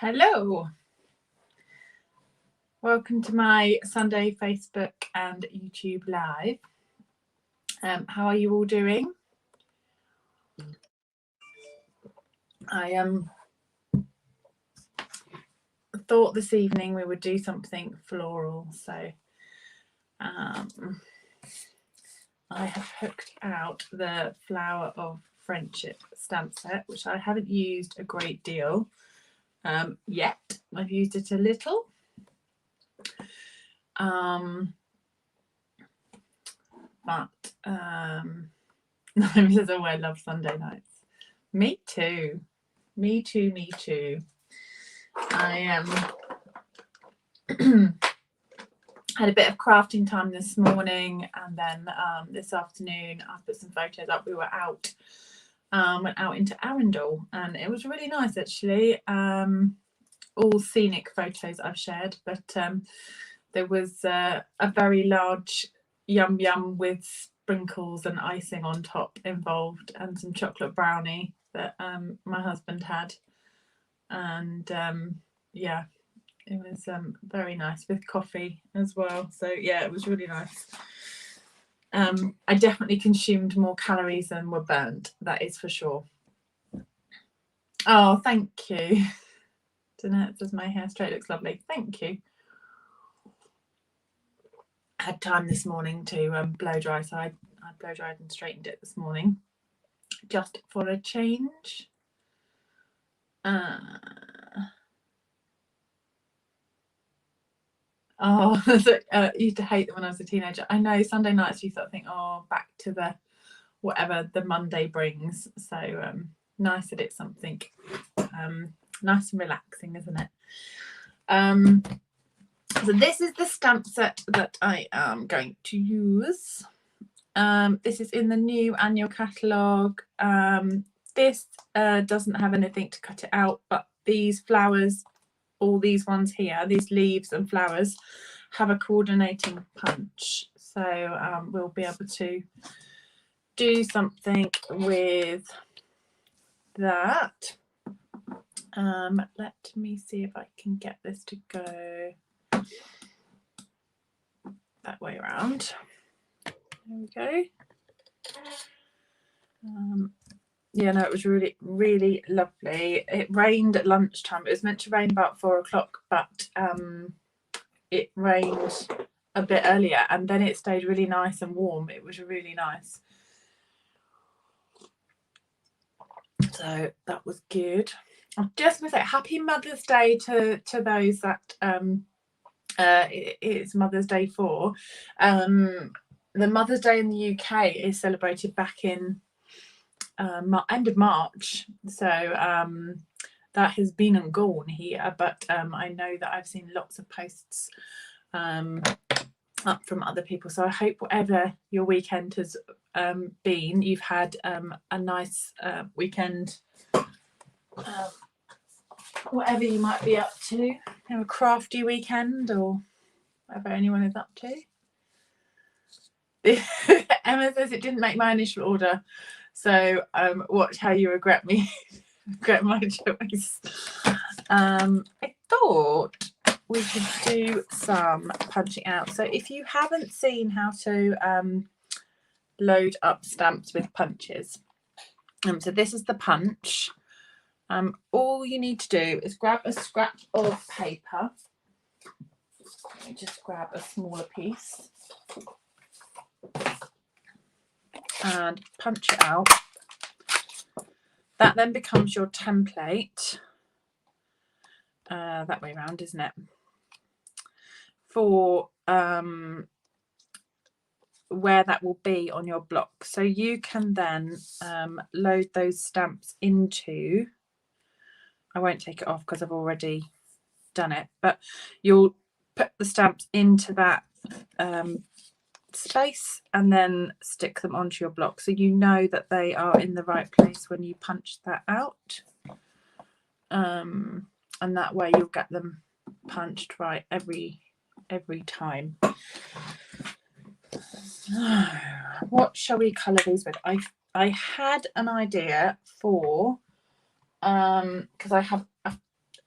Hello, welcome to my Sunday Facebook and YouTube live. How are you all doing? I thought this evening we would do something floral, so I have hooked out the Flower of Friendship stamp set, which I haven't used a great deal yet. I've used it a little. But says, oh, I love Sunday nights. Me too. Me too. I had a bit of crafting time this morning, and then this afternoon I put some photos up. We were out, went out into Arundel, and it was really nice actually. All scenic photos I've shared, but there was a very large yum yum with sprinkles and icing on top involved, and some chocolate brownie that my husband had, and yeah, it was very nice with coffee as well. So yeah, it was really nice. I definitely consumed more calories than were burnt, that is for sure. Oh, thank you. Jeanette says my hair straight looks lovely. Thank you. I had time this morning to blow dry, so I blow dried and straightened it this morning just for a change. I used to hate them when I was a teenager. I know, Sunday nights you sort of think, oh, back to the whatever the Monday brings. So nice that it's something nice and relaxing, isn't it? So this is the stamp set that I am going to use. This is in the new annual catalogue. This doesn't have anything to cut it out, but these flowers, all these ones here, these leaves and flowers, have a coordinating punch. So we'll be able to do something with that. Let me see if I can get this to go that way around. There we go. Yeah, no, it was really, really lovely. It rained at lunchtime. It was meant to rain about 4 o'clock, but it rained a bit earlier, and then it stayed really nice and warm. It was really nice. So that was good. I'm just going to say happy Mother's Day to those that it's Mother's Day for. The Mother's Day in the UK is celebrated back in end of March, so that has been and gone here, but I know that I've seen lots of posts up from other people, so I hope whatever your weekend has been, you've had a nice weekend, whatever you might be up to, a crafty weekend or whatever anyone is up to. Emma says it didn't make my initial order, so watch how you regret my choice. I thought we should do some punching out. So if you haven't seen how to load up stamps with punches, so this is the punch. All you need to do is grab a scrap of paper. Let me just grab a smaller piece and punch it out. That then becomes your template, that way around, isn't it, for where that will be on your block. So you can then load those stamps into, I won't take it off because I've already done it, but you'll put the stamps into that space and then stick them onto your block, so you know that they are in the right place when you punch that out, and that way you'll get them punched right every time. What shall we colour these with? I had an idea for because I have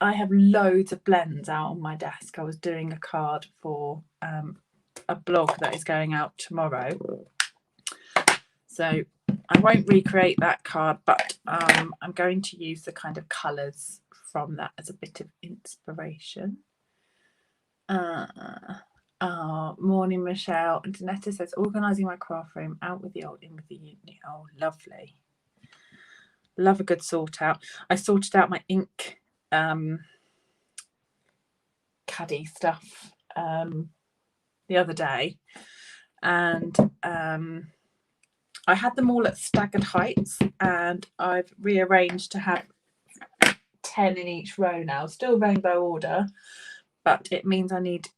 I have loads of blends out on my desk. I was doing a card for a blog that is going out tomorrow, so I won't recreate that card, but I'm going to use the kind of colours from that as a bit of inspiration. Morning, Michelle. And Danetta says, organising my craft room, out with the old, in with the new. Oh, lovely. Love a good sort out. I sorted out my ink caddy stuff the other day, and I had them all at staggered heights, and I've rearranged to have 10 in each row now. Still rainbow order, but it means I needed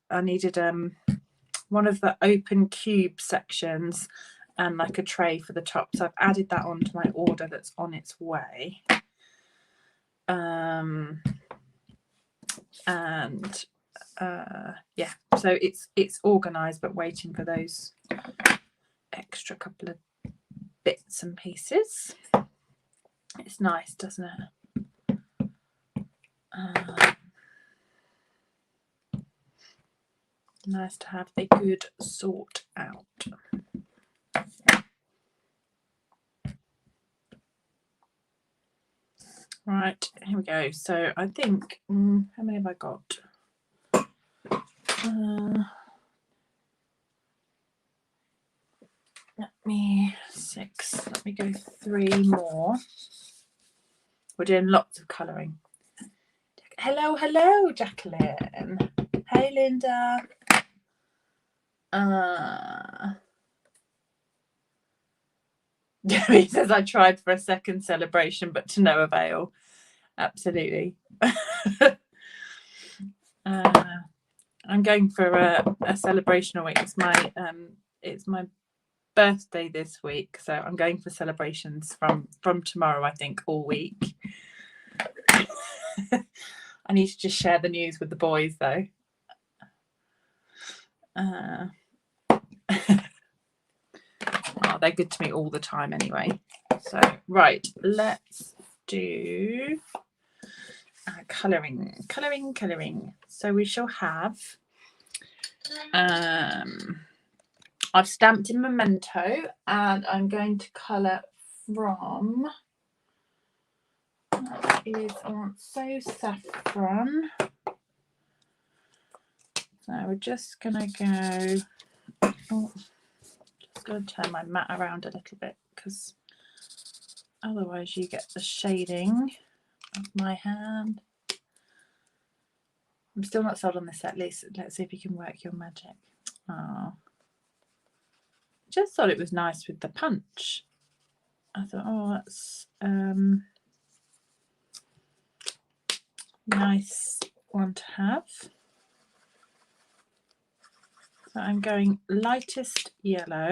one of the open cube sections and like a tray for the top, so I've added that onto my order that's on its way. Yeah, so it's organized, but waiting for those extra couple of bits and pieces. It's nice, doesn't it? Nice to have a good sort out. Right, here we go. So I think, how many have I got? Let me go 3 more. We're doing lots of colouring. Hello, Jacqueline. Hey, Linda. He says, I tried for a second celebration, but to no avail. Absolutely. I'm going for a celebration week. It's my birthday this week, so I'm going for celebrations from tomorrow, I think, all week. I need to just share the news with the boys, though. Oh, they're good to me all the time anyway. So, right, let's do colouring. So we shall have, I've stamped in Memento, and I'm going to colour from, that is on So Saffron. So we're just going to go, just going to turn my mat around a little bit, because otherwise you get the shading of my hand. I'm still not sold on this set, Lisa. Let's see if you can work your magic. Oh, just thought it was nice with the punch. I thought, oh, that's nice one to have. So I'm going lightest yellow.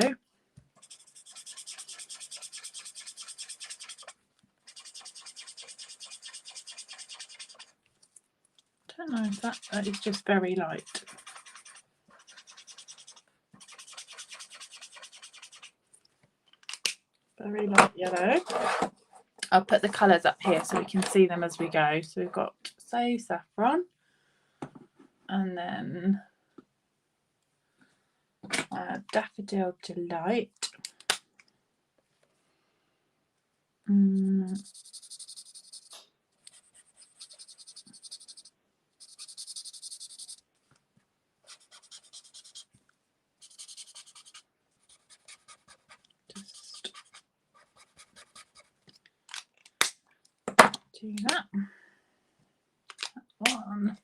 I don't know if that is just very light. Very light yellow. I'll put the colours up here so we can see them as we go. So we've got So Saffron, and then Daffodil Delight. Just do that. That one.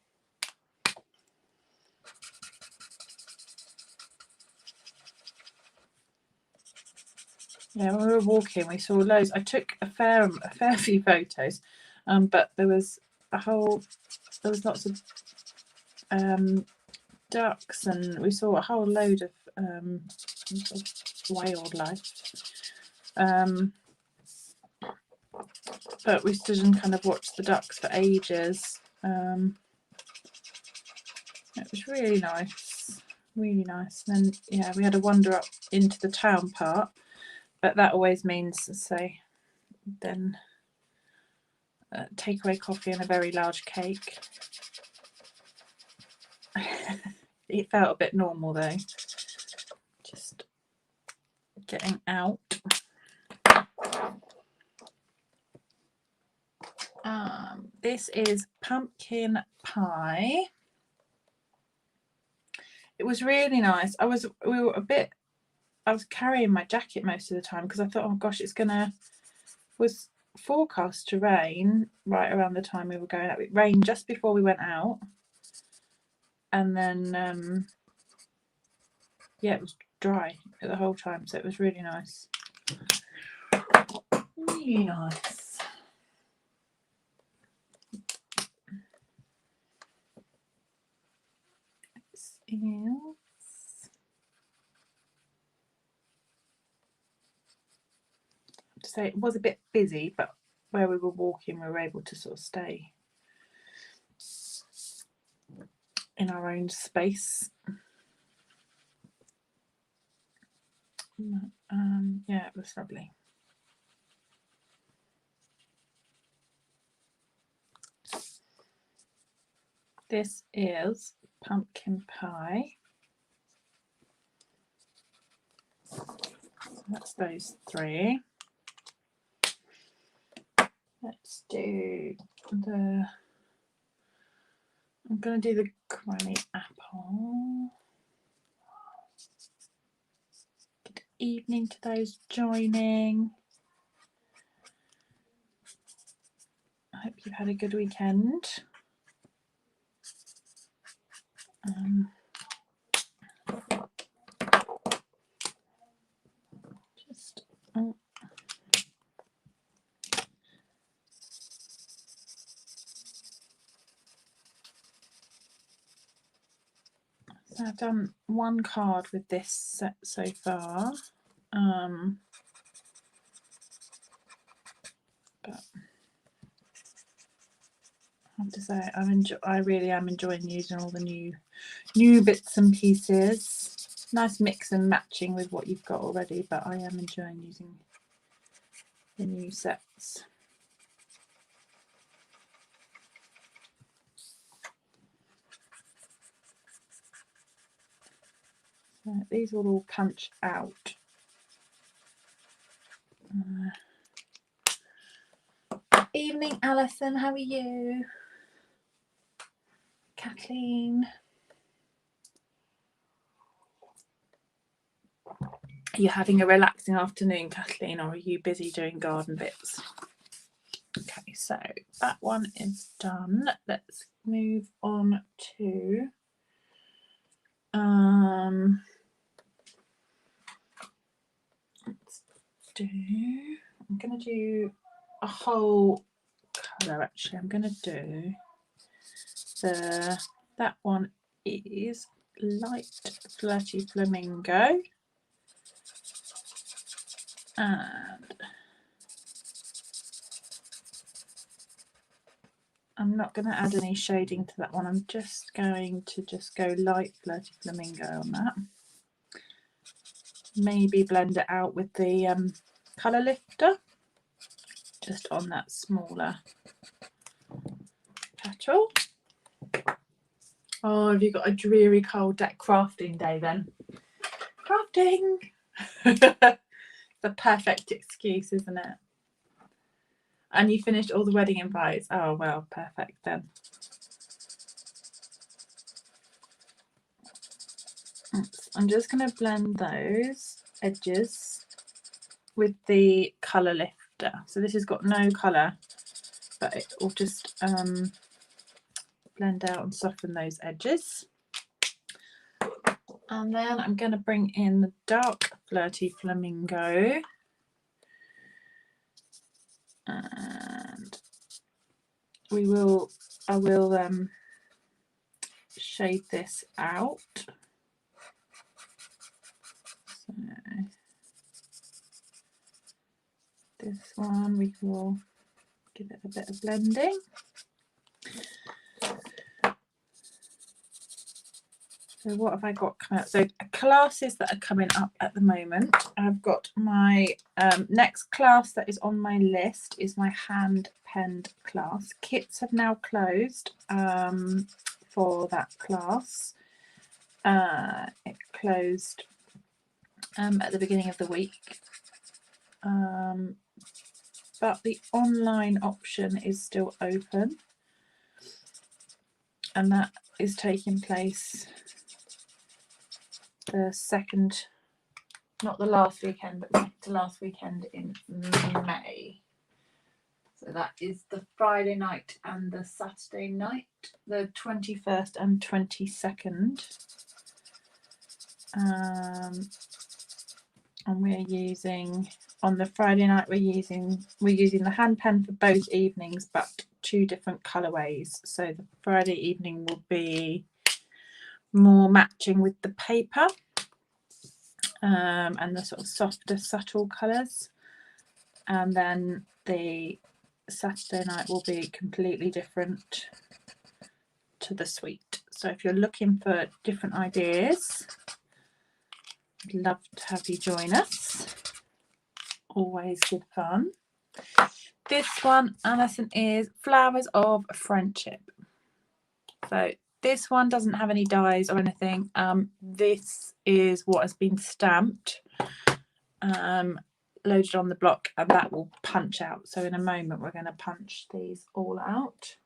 Yeah, when we were walking, we saw loads. I took a fair few photos, but there was lots of ducks, and we saw a whole load of wildlife. But we stood and kind of watched the ducks for ages. It was really nice, really nice. And then, yeah, we had to wander up into the town part, but that always means, say, then takeaway coffee and a very large cake. It felt a bit normal though, just getting out. This is pumpkin pie. It was really nice. I was carrying my jacket most of the time because I thought, oh gosh, was forecast to rain right around the time we were going out. It rained just before we went out, and then yeah, it was dry the whole time, so it was really nice. Really nice. To say it was a bit busy, but where we were walking, we were able to sort of stay in our own space. Yeah, it was lovely. This is pumpkin pie. So that's those three. Let's do I'm going to do the granny apple. Good evening to those joining. I hope you've had a good weekend. So I've done one card with this set so far, but I have to say I really am enjoying using all the new bits and pieces. Nice mix and matching with what you've got already, but I am enjoying using the new sets. So these will all punch out. Evening, Alison, how are you? Kathleen. Are you having a relaxing afternoon, Kathleen, or are you busy doing garden bits? Okay, so that one is done. Let's move on to I'm going to do a whole colour actually. I'm going to do that one is light flirty flamingo, and I'm not going to add any shading to that one. I'm just going to go light flirty flamingo on that. Maybe blend it out with the colour lifter just on that smaller petal. Oh, have you got a dreary cold crafting day then? Crafting! The perfect excuse, isn't it? And you finished all the wedding invites. Oh, well, perfect then. I'm just going to blend those edges with the colour lifter. So this has got no colour, but it will just blend out and soften those edges. And then I'm going to bring in the dark flirty flamingo. And I will shade this out. So this one we will give it a bit of blending. So what have I got coming up? So classes that are coming up at the moment. I've got my next class that is on my list is my hand penned class. Kits have now closed for that class. It closed at the beginning of the week. But the online option is still open. And that is taking place the second, not the last weekend, but second to last weekend in May. So that is the Friday night and the Saturday night, the 21st and 22nd. And we're using, on the Friday night, we're using the hand pen for both evenings, but 2 different colorways. So the Friday evening will be more matching with the paper and the sort of softer, subtle colours, and then the Saturday night will be completely different to the suite. So if you're looking for different ideas, I'd love to have you join us. Always good fun. This one, Alison, is Flowers of Friendship. So this one doesn't have any dies or anything. This is what has been stamped, loaded on the block, and that will punch out. So in a moment we're going to punch these all out.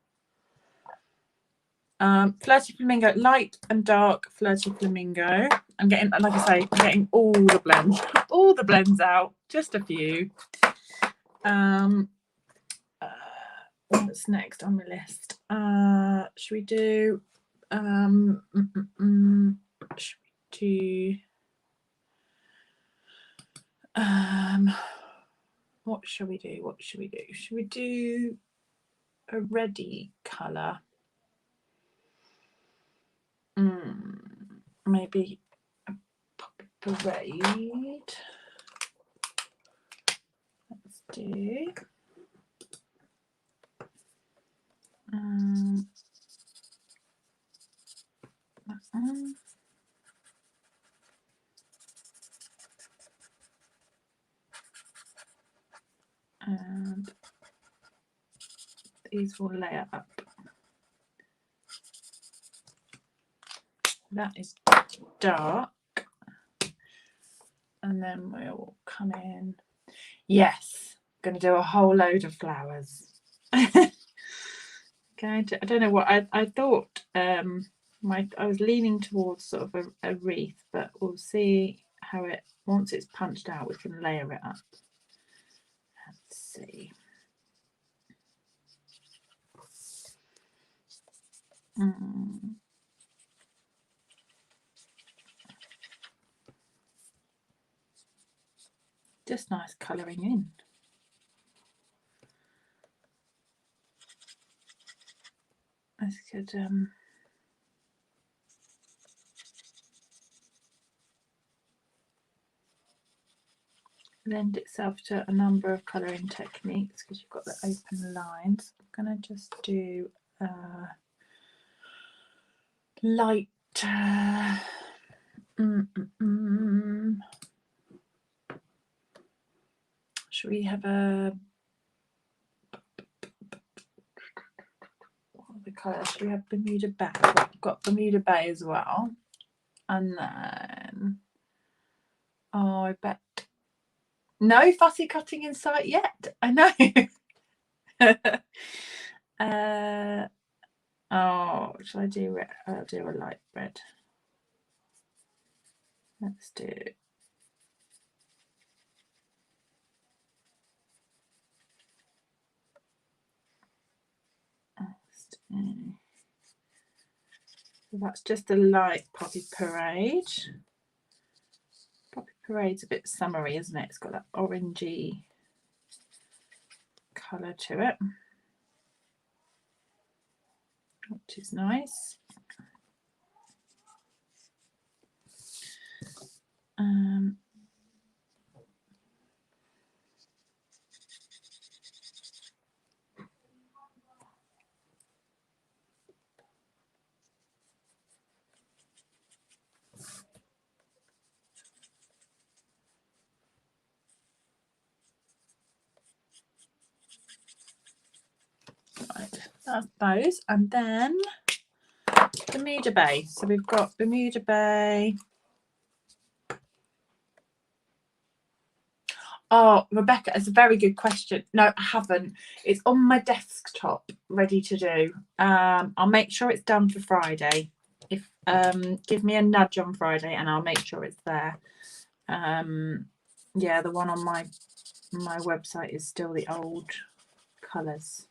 Flirty Flamingo, light and dark Flirty Flamingo. I'm getting, like I say, I'm getting all the blends out, just a few. What's next on the list? Should we do what shall we do? Should we do a reddy colour? Maybe a Poppy Parade. Let's do that one. And these will layer up. That is dark. And then we'll come in. Yes, going to do a whole load of flowers. I don't know what I thought. I was leaning towards sort of a wreath, but we'll see how it, once it's punched out, we can layer it up. Let's see. Just nice colouring in. This could lend itself to a number of colouring techniques because you've got the open lines. I'm going to just do light. Should we have a, what are the colours? Should we have Bermuda Bay? I've got Bermuda Bay as well. And then, oh, I bet no fussy cutting in sight yet. I know. Oh, shall I do red? I'll do a light red. Let's do. So that's just a light Poppy Parade. Poppy Parade's a bit summery, isn't it? It's got that orangey colour to it, which is nice. Right, that's those. And then Bermuda Bay. So we've got Bermuda Bay. Oh, Rebecca, it's a very good question. No, I haven't. It's on my desktop, ready to do. I'll make sure it's done for Friday. If give me a nudge on Friday, and I'll make sure it's there. Yeah, the one on my website is still the old colours.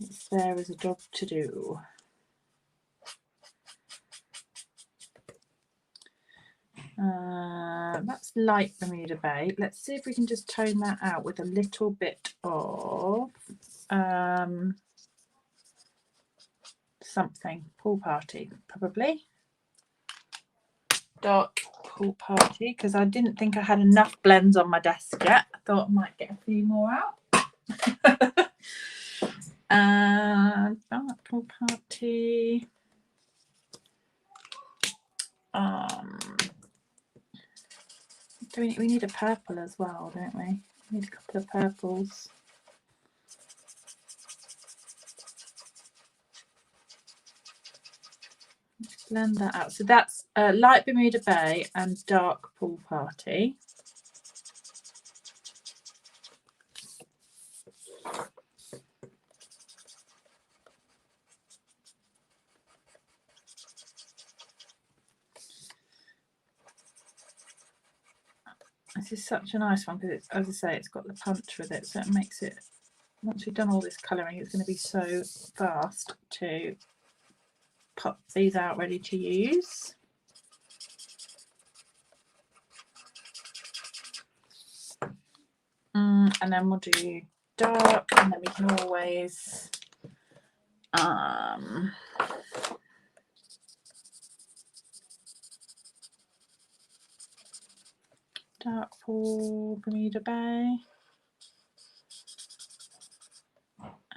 It's there as a job to do. That's light Bermuda Bay. Let's see if we can just tone that out with a little bit of something. Pool Party, probably. Dark Pool Party, because I didn't think I had enough blends on my desk yet. I thought I might get a few more out. Dark Pool Party. We need a purple as well, don't we? We need a couple of purples. Blend that out. So that's light Bermuda Bay and dark Pool Party. This is such a nice one because, as I say, it's got the punch with it, so it makes it, once we've done all this colouring, it's going to be so fast to pop these out ready to use. And then we'll do dark, and then we can always dark for Bermuda Bay,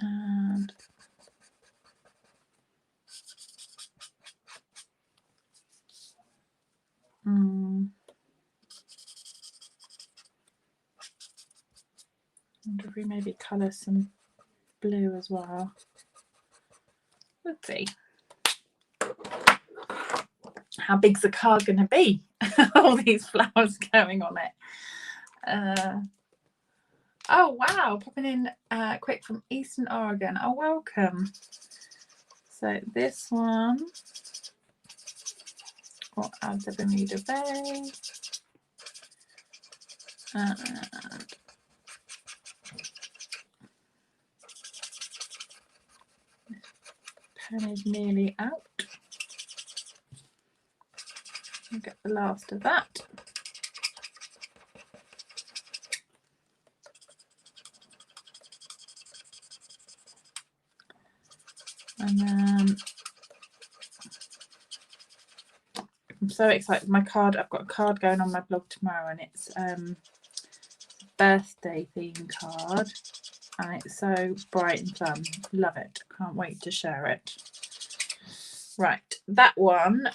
and wonder if we maybe colour some blue as well. Let's see. How big's the card going to be? All these flowers going on it. Oh wow, popping in quick from Eastern Oregon. Oh, welcome. So this one, we'll add the Bermuda Bay. And pen is nearly out. I'll get the last of that. And then I'm so excited. My card, I've got a card going on my blog tomorrow, and it's birthday theme card, and it's so bright and fun. Love it. Can't wait to share it. Right, that one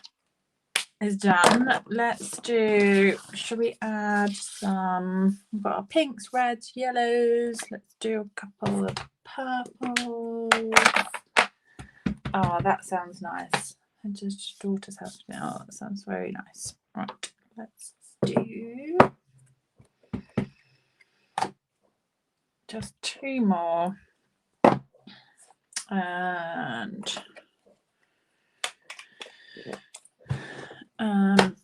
is done. Let's do, shall we add some, we've got our pinks, reds, yellows. Let's do a couple of purples. Oh, that sounds nice. And just daughter's house now. That sounds very nice. Right, let's do just two more. And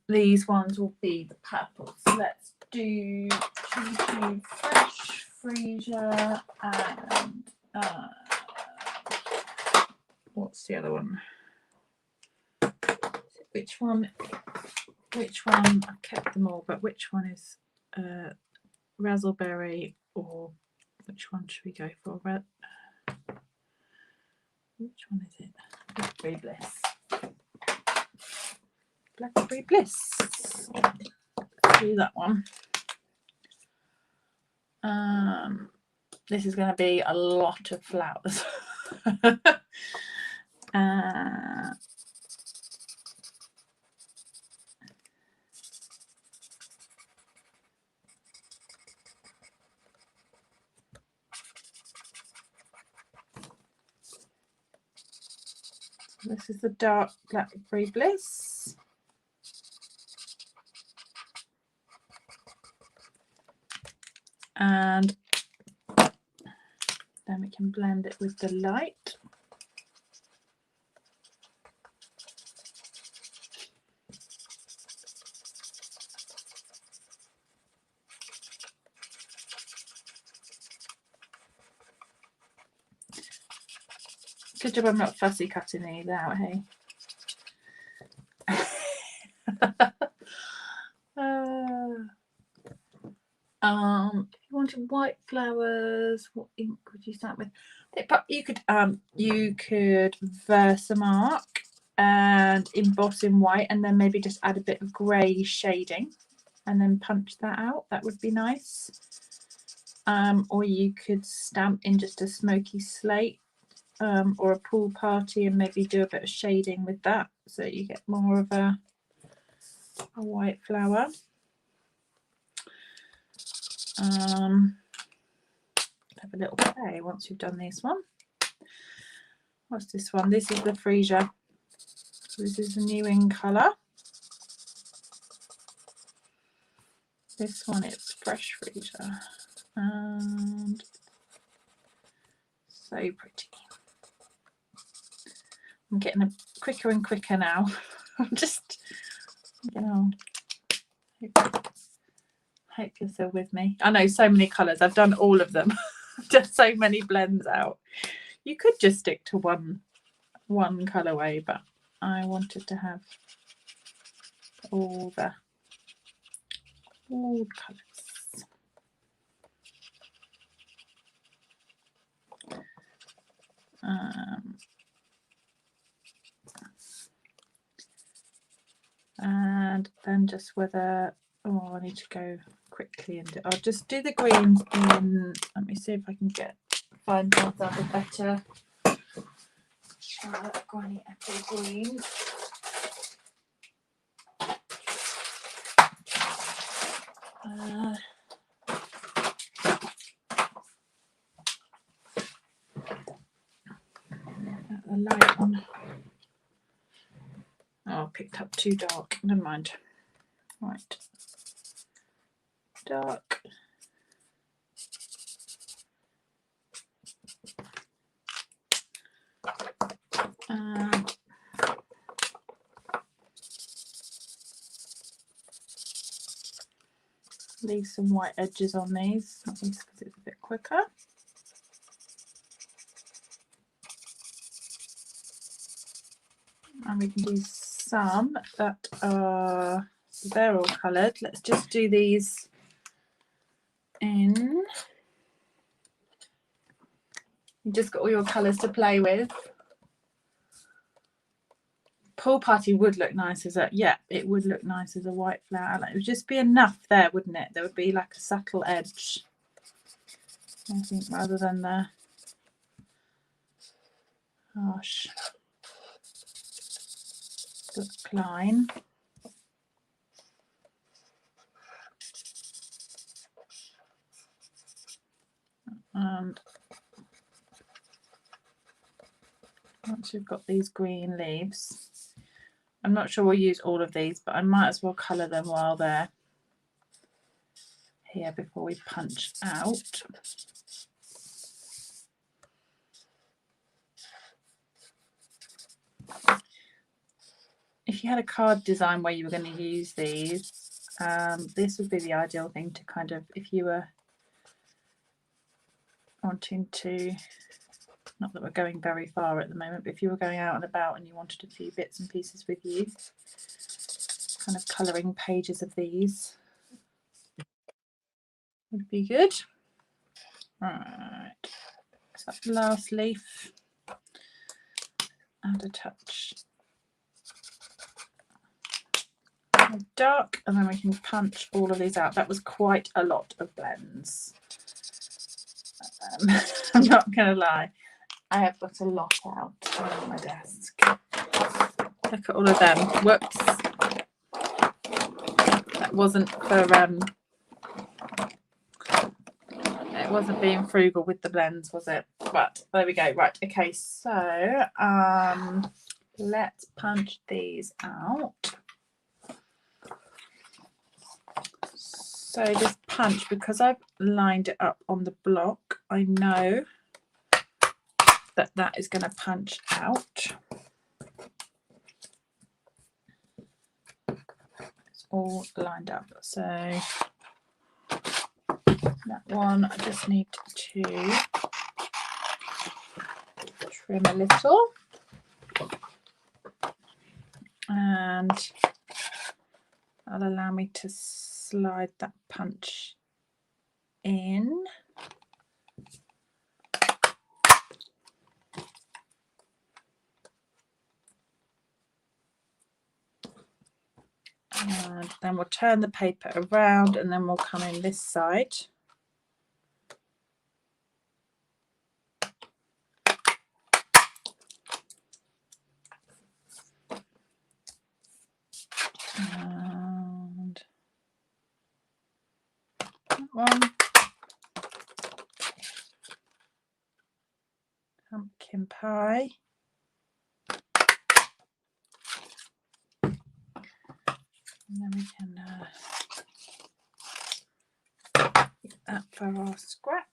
these ones will be the purple. So let's do Fresh Freesia and what's the other one? Which one? I've kept them all, but which one is Razzleberry, or which one should we go for? Which one is it? Blackberry Bliss. Blackberry Bliss. Let's do that one. This is going to be a lot of flowers. This is the dark Blackberry Bliss. And then we can blend it with the light. Good job I'm not fussy cutting these out, hey? If you wanted white flowers, what ink would you start with? You could Versamark and emboss in white, and then maybe just add a bit of grey shading and then punch that out. That would be nice. Or you could stamp in just a smoky slate, or a pool party, and maybe do a bit of shading with that, so you get more of a white flower. Have a little play once you've done this one. What's this one? This is the Freesia. This is the new in colour. This one is Fresh Freesia. And so pretty. I'm getting a quicker and quicker now. I'm just, you know, hope you're still with me. I know, so many colours. I've done all of them. Just so many blends out. You could just stick to one colourway, but I wanted to have all the colours. And then just whether, I need to go quickly and I'll just do the greens in. Let me see if I can find myself a better Granny Apple green. The light on. Oh, I picked up too dark. Never mind. Right. Dark. Leave some white edges on these, at least because it's a bit quicker. And we can do some that are, they're all coloured. Let's just do these in. You just got all your colours to play with. Pool party would look nice as it would look nice as a white flower. Like, it would just be enough there, wouldn't it? There would be like a subtle edge, I think, rather than the harsh line. And once you've got these green leaves, I'm not sure we'll use all of these, but I might as well colour them while they're here before we punch out. If you had a card design where you were going to use these, this would be the ideal thing to kind of, if you were wanting to, not that we're going very far at the moment, but if you were going out and about and you wanted a few bits and pieces with you, kind of colouring pages of these would be good. Right, so that last leaf, add a touch of dark, and then we can punch all of these out. That was quite a lot of blends. I'm not going to lie, I have got a lot out on my desk. Look at all of them. Whoops. That wasn't for it wasn't being frugal with the blends, was it? But there we go. Right, okay, so let's punch these out. So this punch, because I've lined it up on the block, I know that that is going to punch out. It's all lined up. So that one I just need to trim a little, and that'll allow me to slide that punch in. And then we'll turn the paper around, and then we'll come in this side. And that one. Pumpkin pie. And then we can get that for our scraps.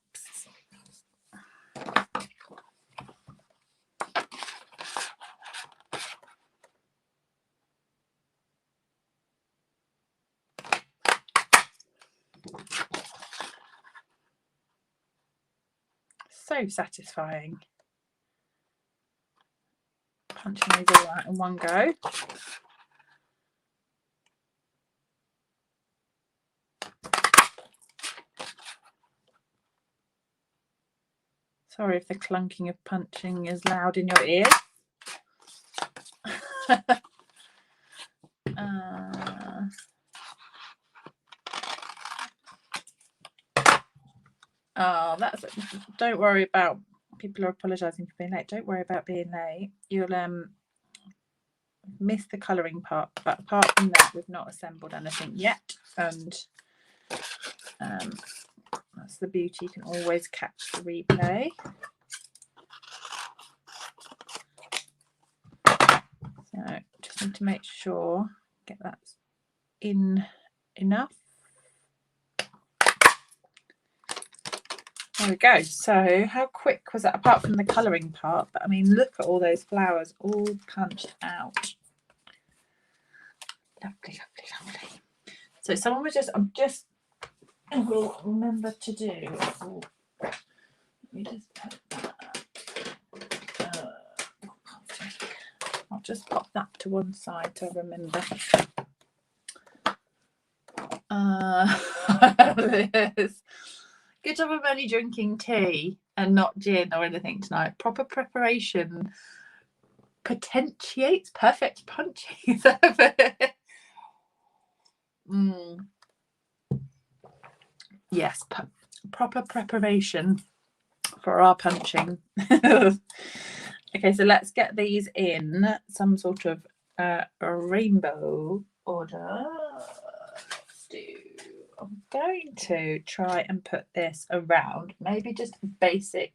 So satisfying. Punching these all out in one go. Sorry if the clunking of punching is loud in your ears. Oh, that's, don't worry about, people are apologising for being late. Don't worry about being late. You'll miss the colouring part, but apart from that, we've not assembled anything yet, and that's the beauty. You can always catch the replay. So just need to make sure, get that in enough. There we go. So how quick was that, apart from the colouring part? But I mean, look at all those flowers all punched out. Lovely, lovely, lovely. So someone was just, I will remember to do. Let me just put that. I'll just pop that to one side to remember. Good job of only drinking tea and not gin or anything tonight. Proper preparation potentiates perfect punching. Yes, proper preparation for our punching. Okay, so let's get these in some sort of a rainbow order. I'm going to try and put this around, maybe just a basic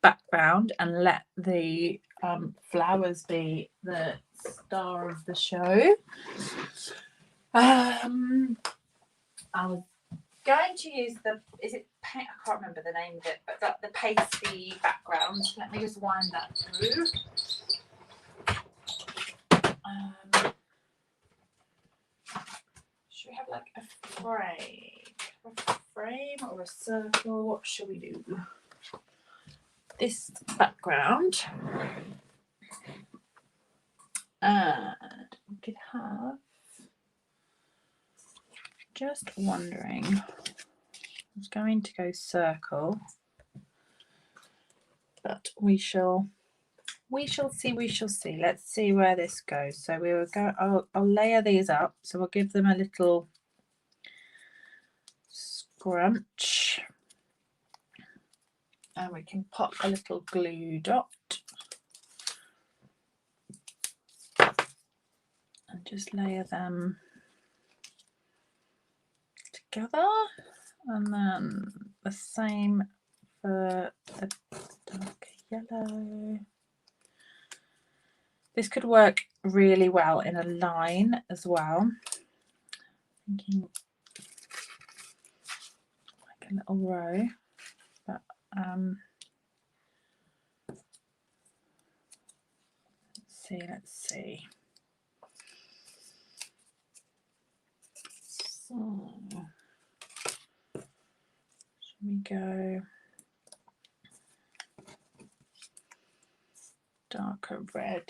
background, and let the flowers be the star of the show. I was going to use the, is it paint? I can't remember the name of it, but that the pasty background. Let me just wind that through. Should we have like a frame or a circle? What should we do? This background, and we could have, just wondering, I was going to go circle, but we shall see. Let's see where this goes. So we will go, I'll layer these up, so we'll give them a little scrunch, and we can pop a little glue dot and just layer them together, and then the same for the darker yellow. This could work really well in a line as well. Thinking like a little row, but let's see. So, shall we go darker red?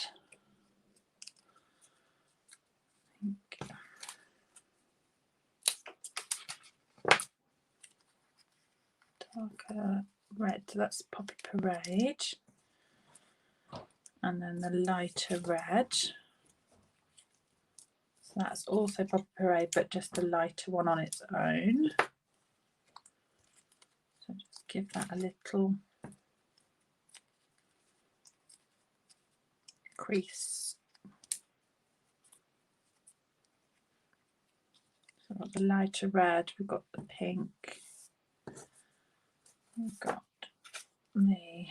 Darker red, so that's Poppy Parade, and then the lighter red, so that's also Poppy Parade but just the lighter one on its own. So just give that a little crease. So we've got the lighter red, we've got the pink, we've got the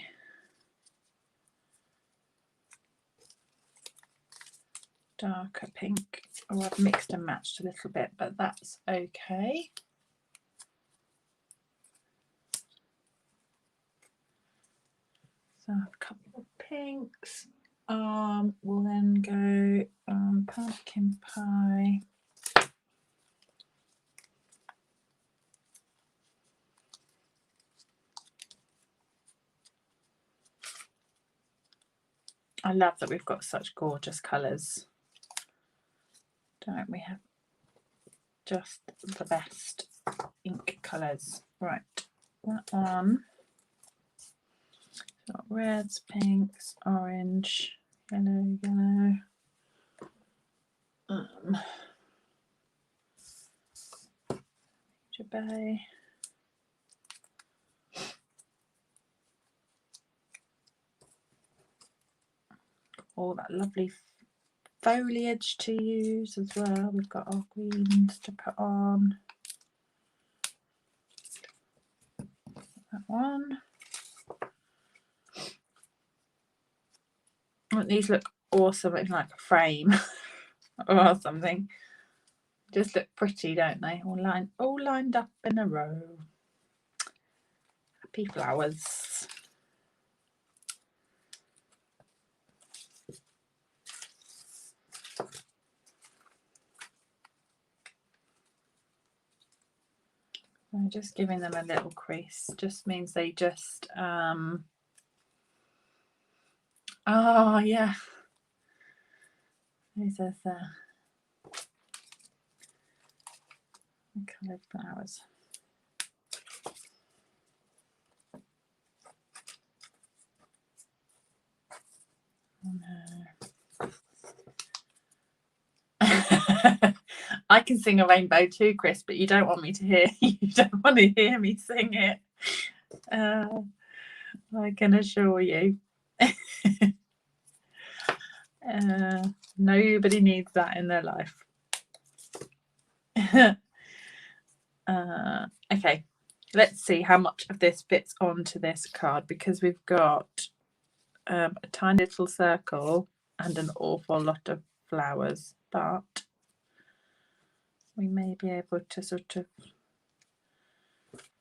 darker pink. Oh, I've mixed and matched a little bit, but that's okay. So a couple of pinks. We'll then go pumpkin pie. I love that we've got such gorgeous colours. Don't we have just the best ink colours? Right, that one. Got reds, pinks, orange, yellow. Bay. All that lovely foliage to use as well. We've got our greens to put on. That one. These look awesome in like a frame or something. Just look pretty, don't they? All lined up in a row. Happy flowers. I'm just giving them a little crease. Just means they just oh yeah. These are the coloured flowers. Oh no. I can sing a rainbow too, Chris, but you don't want me to hear. You don't want to hear me sing it. I can assure you. Nobody needs that in their life. Okay, let's see how much of this fits onto this card, because we've got a tiny little circle and an awful lot of flowers, but we may be able to sort of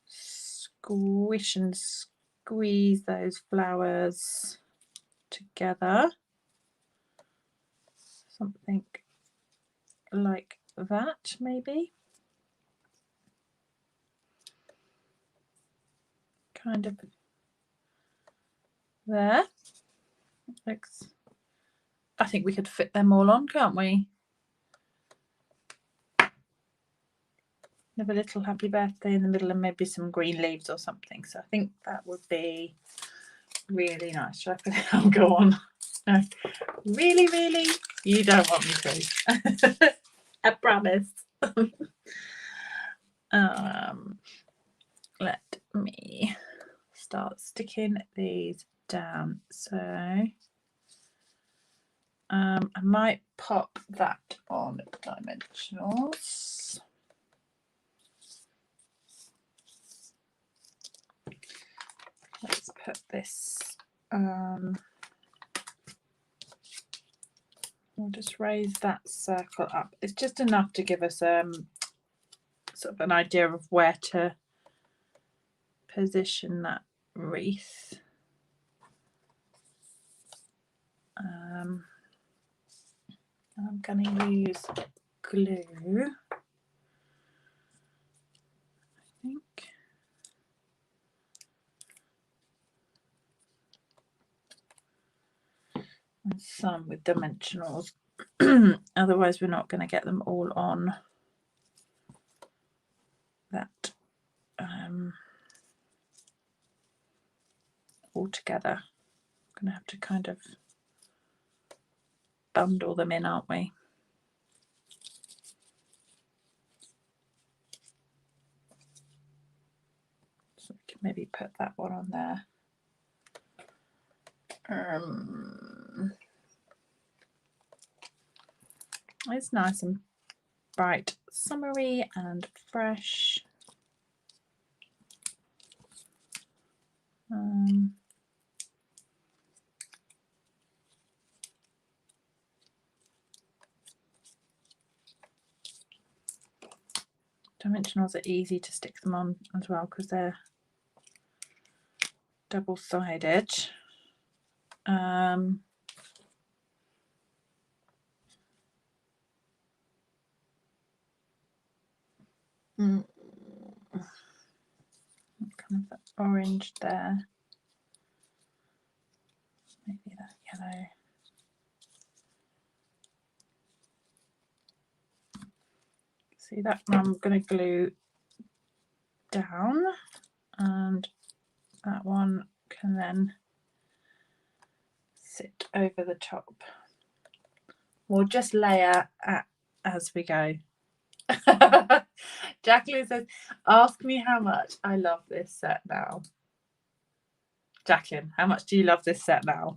squish and squeeze those flowers together. Something like that, maybe. Kind of there. Looks. I think we could fit them all on, can't we? Have a little happy birthday in the middle and maybe some green leaves or something. So I think that would be really nice. Should I put it on? Go on. No. Really? You don't want me to. I promise. Let me start sticking these down. So I might pop that on dimensionals. Let's put this We'll just raise that circle up. It's just enough to give us sort of an idea of where to position that wreath. I'm going to use glue, I think. And some with dimensionals. Otherwise we're not going to get them all on that all together. I'm going to have to kind of bundle them in, aren't we? So we can maybe put that one on there. It's nice and bright, summery and fresh. Dimensionals are easy to stick them on as well because they're double-sided. Kind of that orange there, maybe that yellow. See, that one I'm going to glue down, and that one can then sit over the top. We'll just layer as we go. Jacqueline says, ask me how much I love this set now. Jacqueline, how much do you love this set now?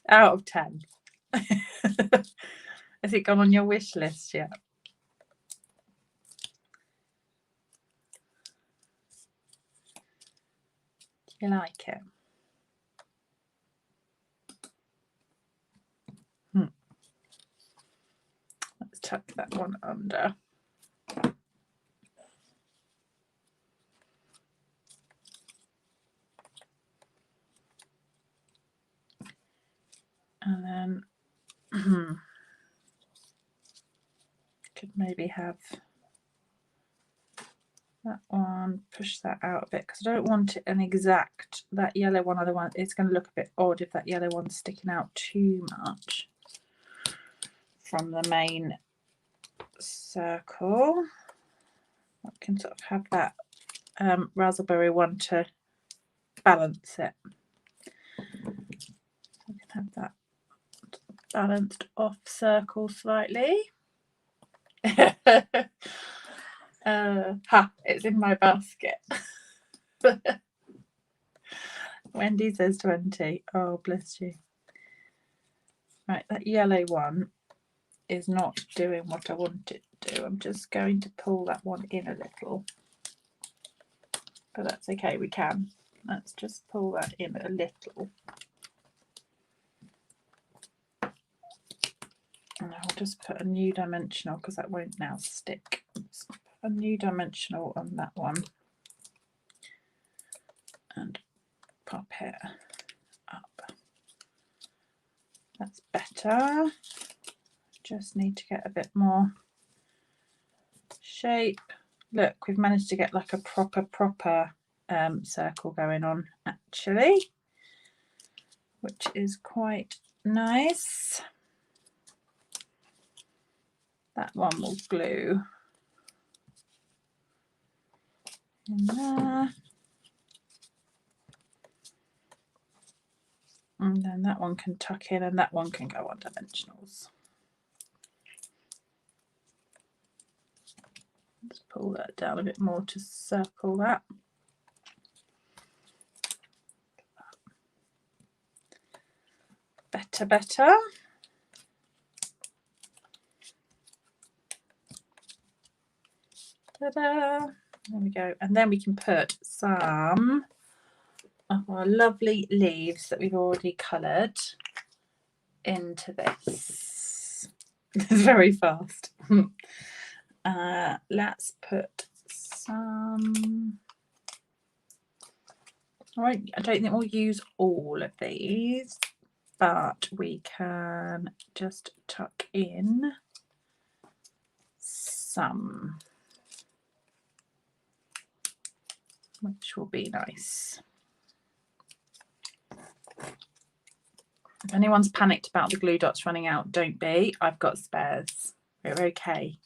Out of 10. Has it gone on your wish list yet? Do you like it? Let's tuck that one under. And then could maybe have that one, push that out a bit because I don't want it an exact, that yellow one, otherwise it's going to look a bit odd if that yellow one's sticking out too much from the main circle. I can sort of have that raspberry one to balance it. I can have that balanced off circle slightly. It's in my basket. Wendy says 20. Oh, bless you. Right, that yellow one is not doing what I want it to do. I'm just going to pull that one in a little, but that's okay, we can. Let's just pull that in a little. And I'll just put a new dimensional because that won't now stick. Let's put a new dimensional on that one and pop it up. That's better. Just need to get a bit more shape. Look, we've managed to get like a proper circle going on actually, which is quite nice. That one will glue in there. And then that one can tuck in and that one can go on dimensionals. Let's pull that down a bit more to circle that. Better. Ta-da! There we go. And then we can put some of our lovely leaves that we've already coloured into this. It's very fast. Let's put some. All right, I don't think we'll use all of these, but we can just tuck in some, which will be nice. If anyone's panicked about the glue dots running out, don't be. I've got spares. We're okay.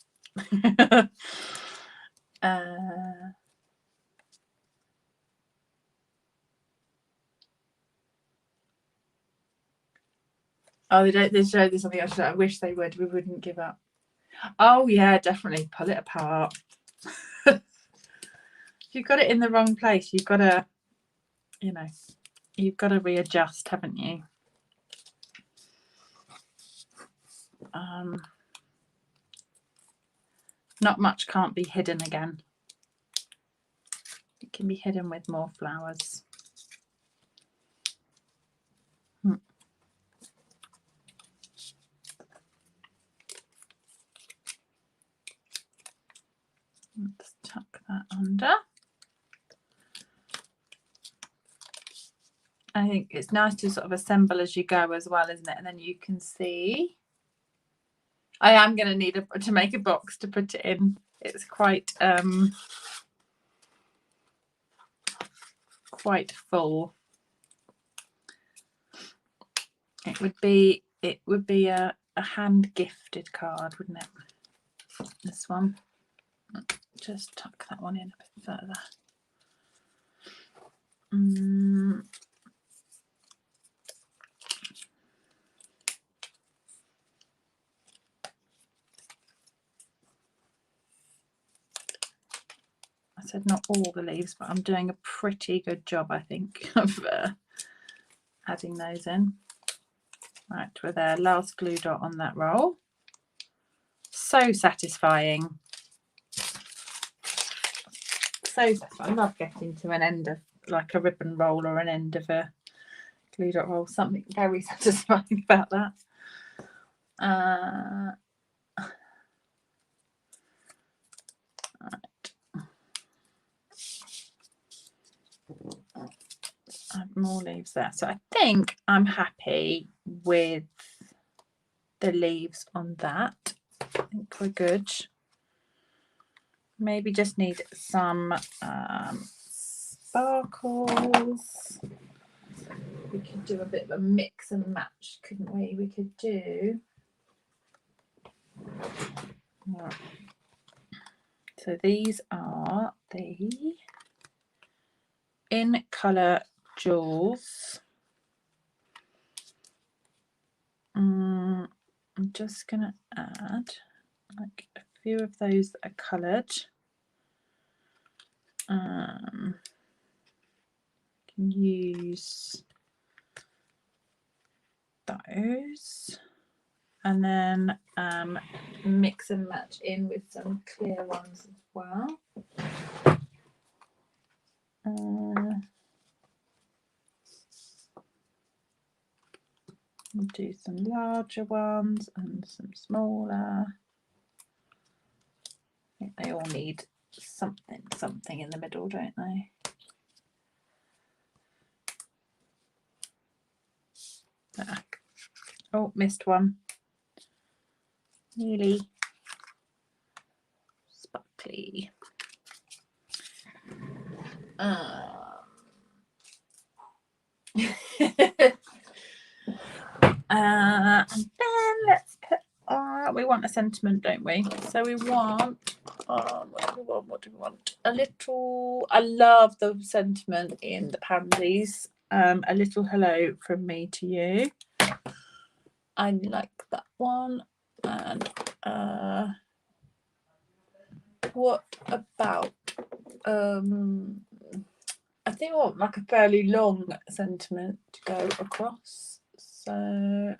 Oh, they showed this on the other. I wish they would. We wouldn't give up. Oh yeah, definitely pull it apart. You've got it in the wrong place. You've got to, you know, you've got to readjust, haven't you? Not much can't be hidden again. It can be hidden with more flowers. Let's tuck that under. I think it's nice to sort of assemble as you go as well, isn't it? And then you can see. I am going to need to make a box to put it in. It's quite full. It would be a hand gifted card, wouldn't it? This one. Just tuck that one in a bit further. I said not all the leaves, but I'm doing a pretty good job, I think, of adding those in. Right, we're there. Last glue dot on that roll. So satisfying. So satisfying. I love getting to an end of like a ribbon roll or an end of a glue dot roll. Something very satisfying about that. I have more leaves there. So I think I'm happy with the leaves on that. I think we're good. Maybe just need some sparkles. We could do a bit of a mix and match, couldn't we? We could do. Right. So these are the In Colour jewels. I'm just going to add like a few of those that are coloured. Can use those and then mix and match in with some clear ones as well. We'll do some larger ones and some smaller. I think they all need something in the middle, don't they? Oh, missed one. Really sparkly. And then let's put we want a sentiment, don't we? So we want what do we want? A little, I love the sentiment in the pansies. A little hello from me to you. I like that one. And what about I think I want like a fairly long sentiment to go across. So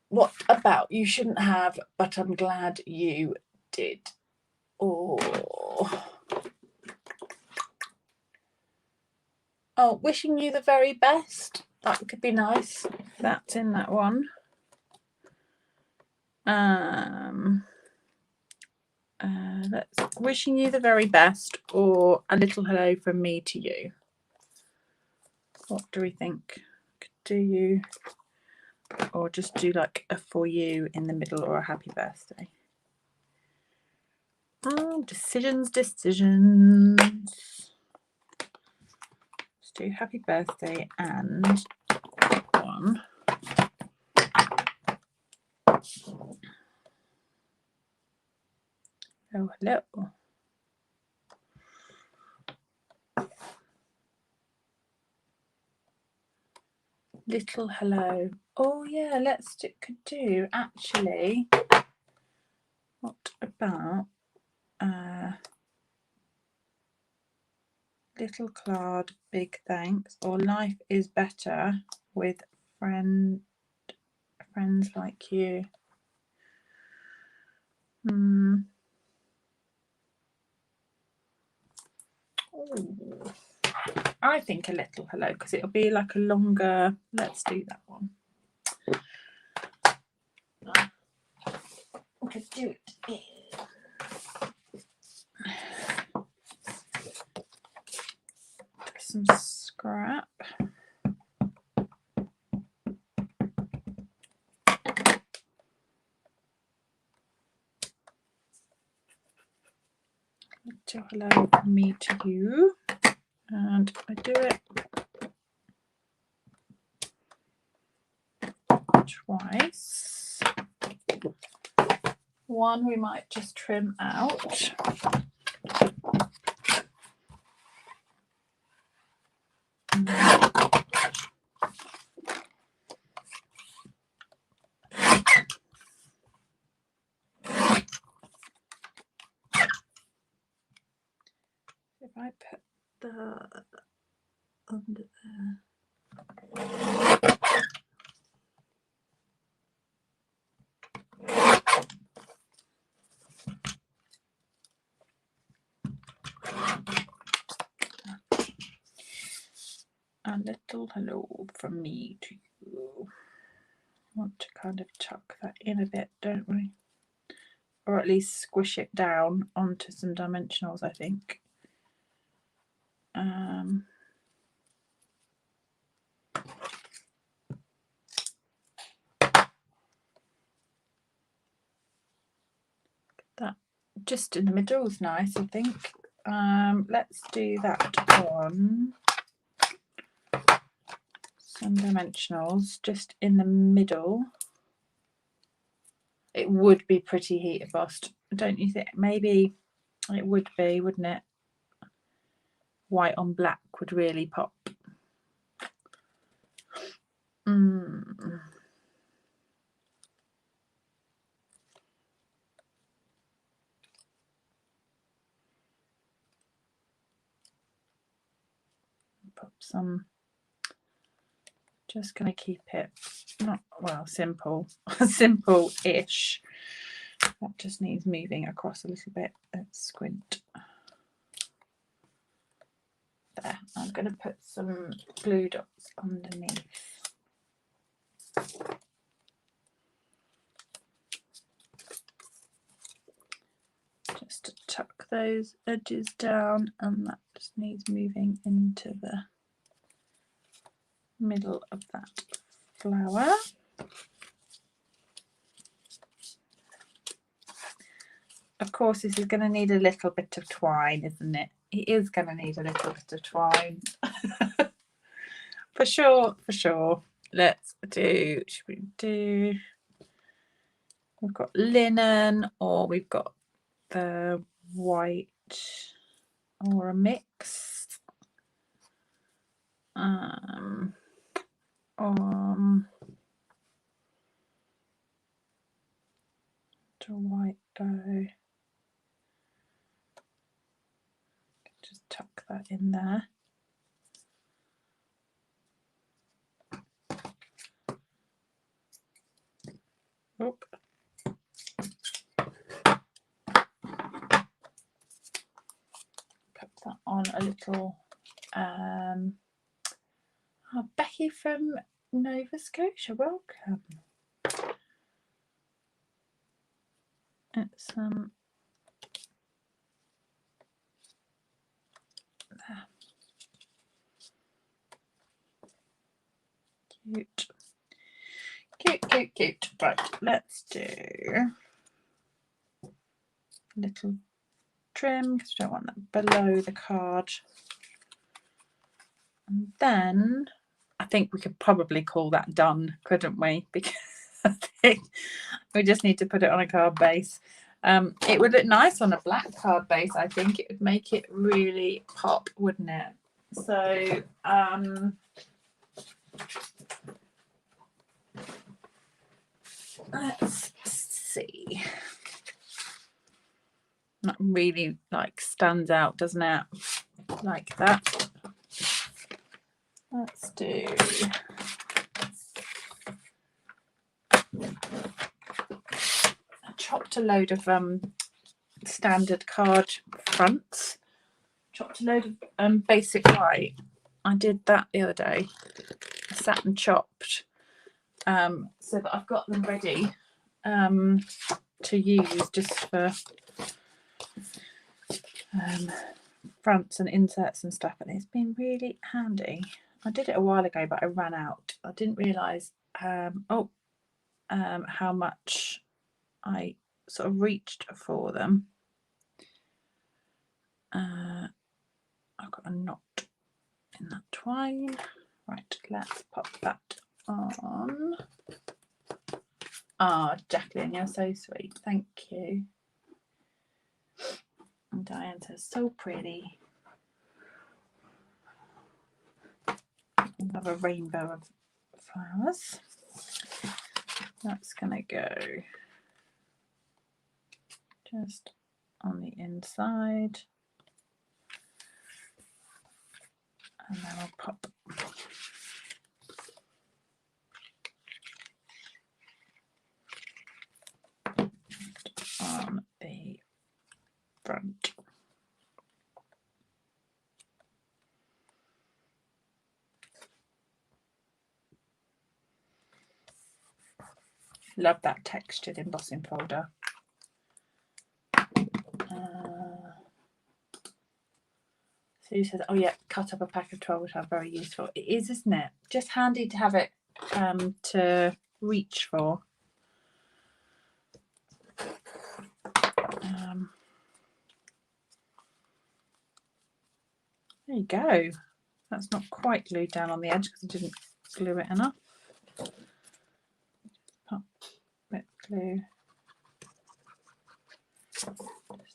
what about you shouldn't have, but I'm glad you did. Oh, wishing you the very best. that could be nice. That's in that one. Let's wishing you the very best, or a little hello from me to you. What do we think? Could do you, or just do like a for you in the middle, or a happy birthday? Oh, decisions. Let's do happy birthday and one. Oh, hello. Little hello. Oh yeah, could do actually. What about little card, big thanks, or life is better with friends like you. Oh, I think a little hello, because it'll be like a longer. Let's do that one. Let's do it in. Some scrap. So hello from me to you, and I do it twice. One we might just trim out. If I put the under there. A little hello from me to you. Want to kind of tuck that in a bit, don't we? Or at least squish it down onto some dimensionals, I think. That just in the middle is nice, I think. Let's do that one. Some dimensionals just in the middle. It would be pretty heat embossed, don't you think? Maybe it would be, wouldn't it? White on black would really pop. Pop some. Just going to keep it not well simple, simple-ish. That just needs moving across a little bit. Let's squint. There. I'm going to put some glue dots underneath. Just to tuck those edges down, and that just needs moving into the middle of that flower. Of course, this is going to need a little bit of twine, isn't it? It is going to need a little bit of twine. For sure, for sure. Let's do, should we do, we've got linen, or we've got the white, or a mix. To white bow. Just tuck that in there. Oop. Put that on a little Oh, Becky from Nova Scotia, welcome. It's there. Cute. Cute, cute, cute. Right, let's do a little trim because we don't want that below the card. And then I think we could probably call that done, couldn't we? Because I think we just need to put it on a card base. It would look nice on a black card base. I think it would make it really pop, wouldn't it? So let's see. That really like stands out, doesn't it? Like that. Let's do I chopped a load of standard card fronts. Chopped a load of basic white. I did that the other day. I sat and chopped so that I've got them ready to use just for fronts and inserts and stuff, and it's been really handy. I did it a while ago, but I ran out. I didn't realise how much I sort of reached for them. I've got a knot in that twine. Right, let's pop that on. Ah, Jacqueline, you're so sweet. Thank you. And Diane says, so pretty. Love a rainbow of flowers. That's gonna go just on the inside, and then I'll pop on the front. Love that textured embossing folder. Sue says, oh yeah, cut up a pack of 12 would have very useful. It is, isn't it? Just handy to have it to reach for. There you go. That's not quite glued down on the edge because I didn't glue it enough. Pop a bit of glue just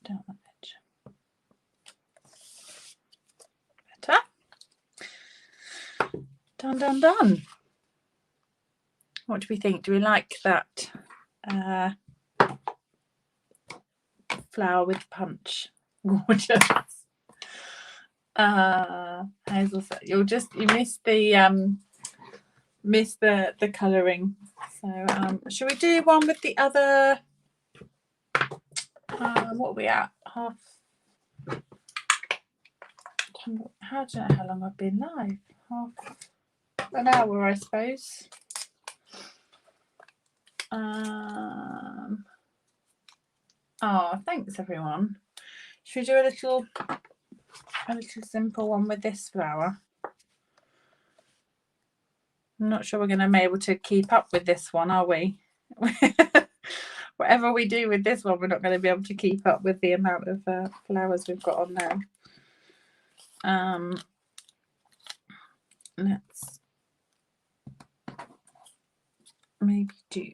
down that edge. Better. Done, done, done. What do we think? Do we like that flower with punch? Gorgeous. Hazel said you miss the colouring. So should we do one with the other? What are we at? Half. How do you know how long I've been live? Half an hour, I suppose. Oh, thanks everyone. Should we do a little simple one with this flower? I'm not sure we're going to be able to keep up with this one, are we? Whatever we do with this one, we're not going to be able to keep up with the amount of flowers we've got on there. Let's maybe do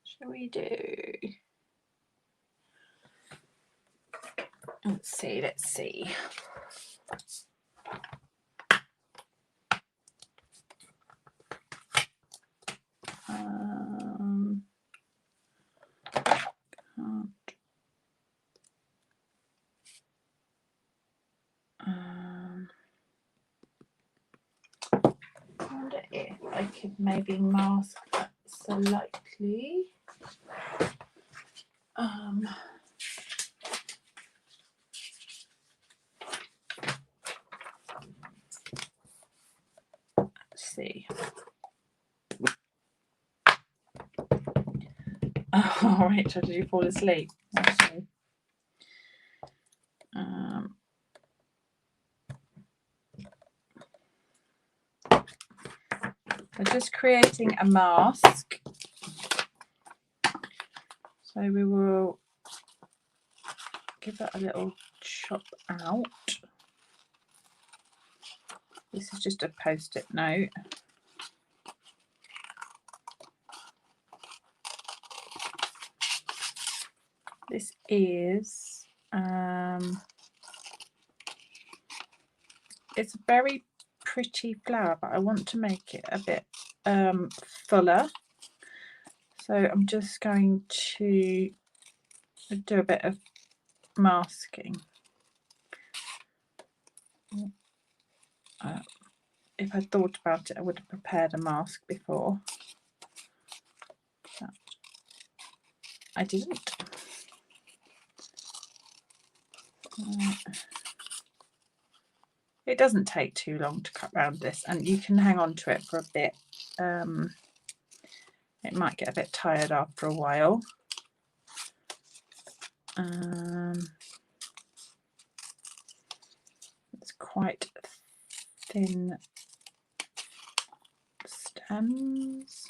shall we do, let's see. I wonder if I could maybe mask that slightly. Let's see. Oh, Rachel, did you fall asleep? Actually. We're just creating a mask. So we will give it a little chop out. This is just a post-it note. This is it's a very pretty flower, but I want to make it a bit fuller. So I'm just going to do a bit of masking. If I'd thought about it, I would have prepared a mask before. But I didn't. It doesn't take too long to cut around this, and you can hang on to it for a bit. It might get a bit tired after a while. It's quite thin stems.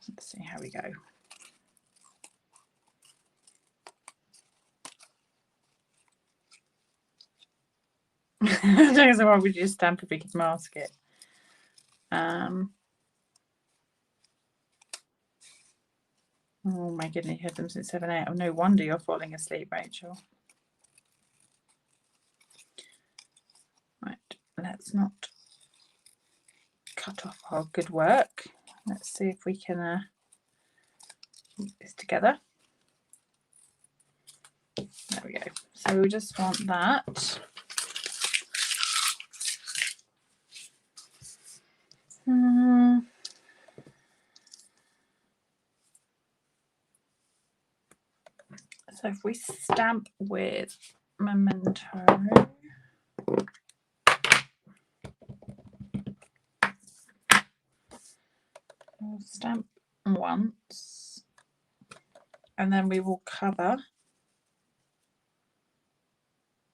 Let's see how we go. I don't know why we just stamp if we could mask it. Oh my goodness, you had them since 7, 8. Oh, no wonder you're falling asleep, Rachel. Right, let's not cut off our good work. Let's see if we can put this together. There we go. So we just want that. So if we stamp with Memento, we'll stamp once, and then we will cover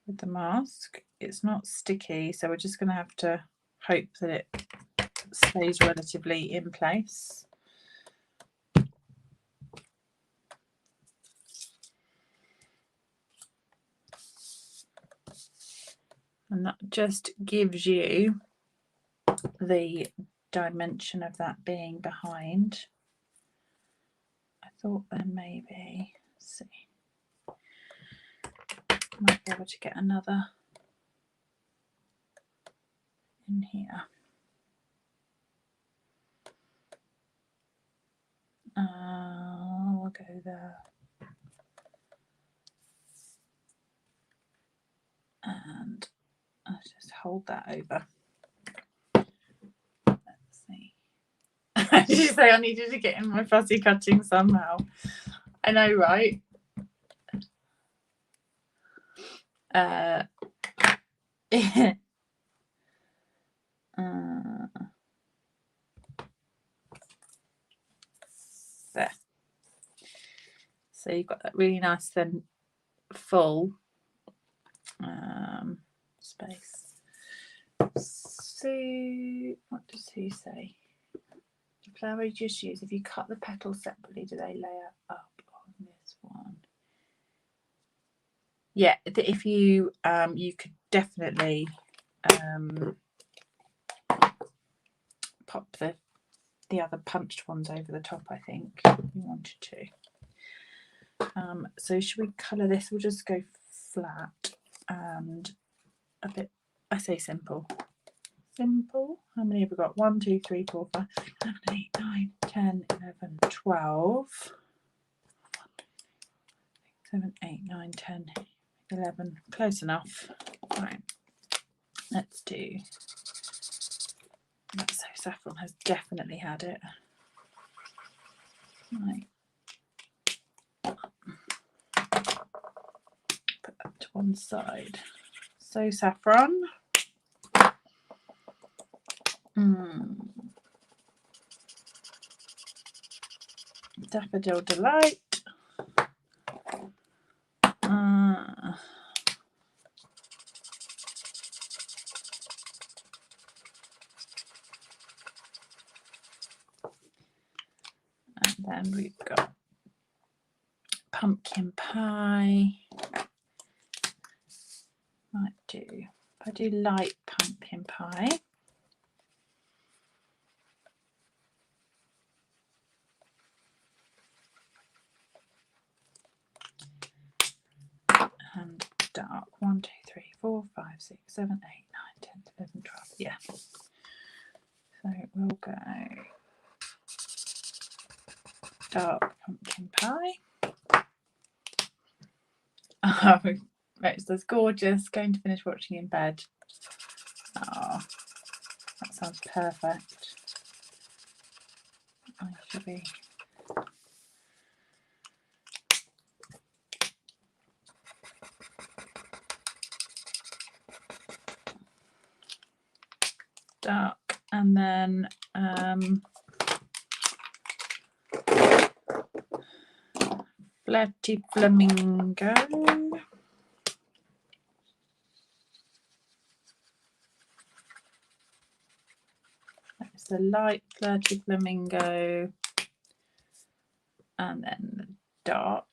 with the mask. It's not sticky, so we're just going to have to hope that it stays relatively in place. And that just gives you the dimension of that being behind. I thought there may be, let's see, might be able to get another in here. We'll go there. And I'll just hold that over. Let's see. Did you say I needed to get in my fussy cutting somehow? I know, right? There. So you've got that really nice then full space. So what does he say? The flower you just use, if you cut the petals separately, do they layer up on this one? Yeah, if you you could definitely pop the other punched ones over the top, I think, if you wanted to. So should we colour this? We'll just go flat and a bit, I say simple. Simple. How many have we got? 1, 2, 3, 4, 5, 6, 7, 8, 9, 10, 11, 12. 7, 8, 9, 10, 11. Close enough. Right. Let's do So Saffron has definitely had it. Right. Put that to one side. So Saffron. Daffodil Delight. And then we've got Pumpkin Pie. I do light pumpkin pie. And dark. 1, 2, 3, 4, 5, 6, 7, 8, 9, 10, 11, 12. Yeah. So we'll go dark pumpkin pie. Oh, Rex, that's gorgeous. Going to finish watching in bed. Oh, that sounds perfect. I should be. Dark, and then Flirty Flamingo. That's the light Flirty Flamingo, and then the dark.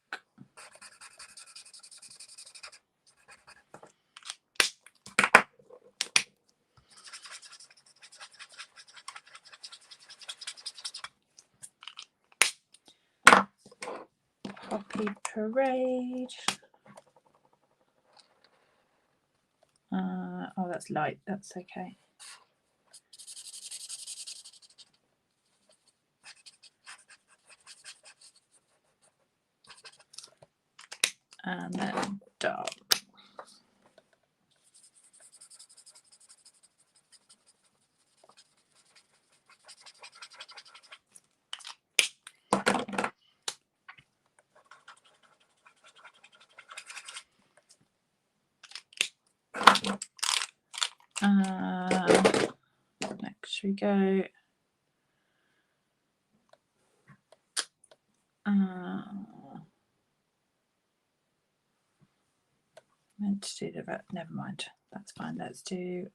Poppy Parade. Oh, that's light. That's okay. And then dark. Next we go meant to do the never mind, that's fine. Let's do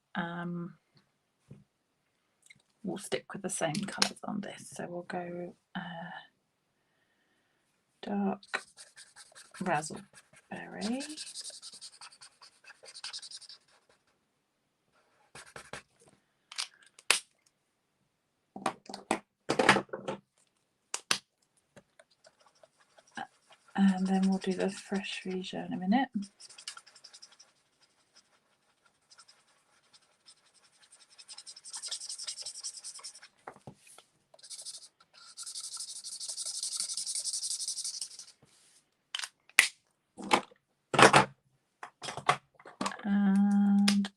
we'll stick with the same colours on this, so we'll go dark raspberry, and then we'll do the fresh freesia in a minute. And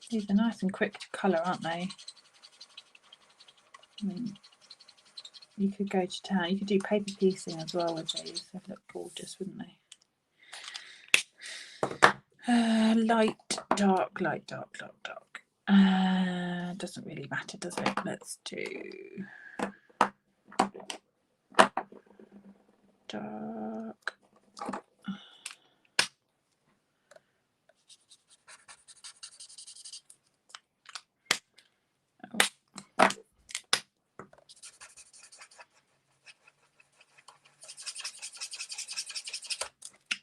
these are nice and quick to colour, aren't they? I mean, you could go to town. You could do paper piecing as well with these. They'd look gorgeous, wouldn't they? Light, dark, light, dark, dark, dark. Doesn't really matter, does it? Let's do dark.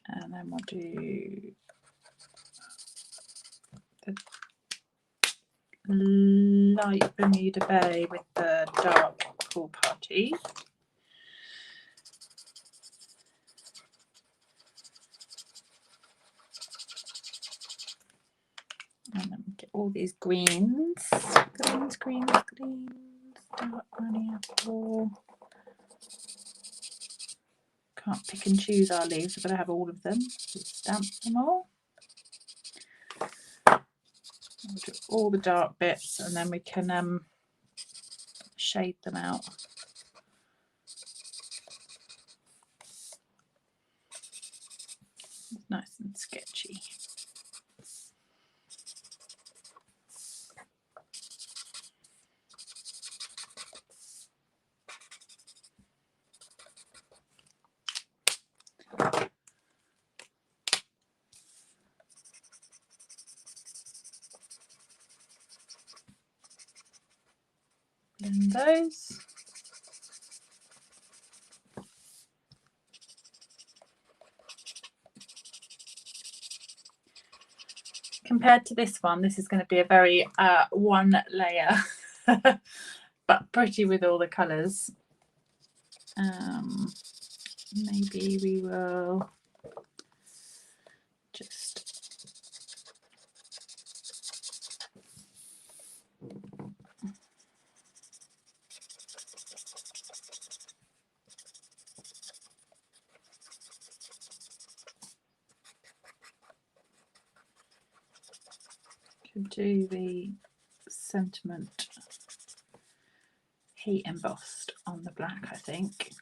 And then we'll do the light Bermuda Bay with the dark Pool Party. And then we get all these greens, greens, greens, greens, dark honey apple. Can't pick and choose our leaves. We're going to have all of them. We'll stamp them all. We'll do all the dark bits, and then we can shade them out. It's nice and sketchy. Blend those. Compared to this one, this is going to be a very one layer, but pretty with all the colours. Maybe we will just do the sentiment heat embossed on the black, I think.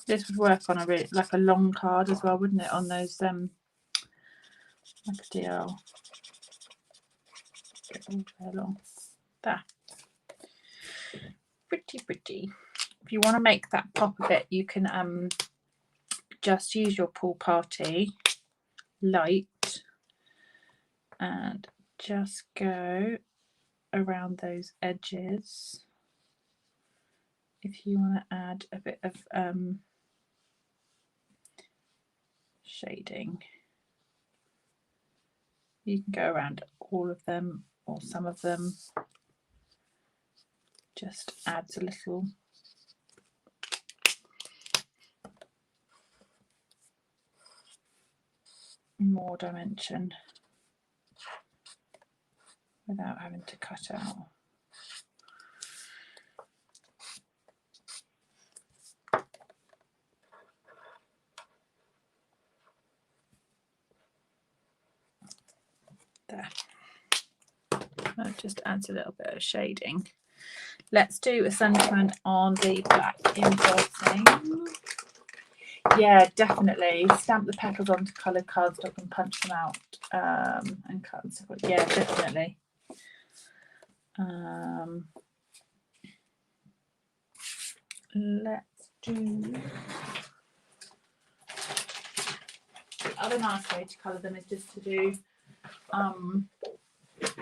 This would work on a like a long card as well, wouldn't it? On those like a DL. Get all the way along. There. Pretty. If you want to make that pop a bit, you can just use your pool party light and just go around those edges. If you want to add a bit of shading, you can go around all of them or some of them. Just adds a little more dimension without having to cut out. There. That just adds a little bit of shading. Let's do a sentiment on the black embossing. Yeah, definitely. Stamp the petals onto coloured cardstock and punch them out and cut them separate. Yeah, definitely. Let's do. The other nice way to colour them is just to do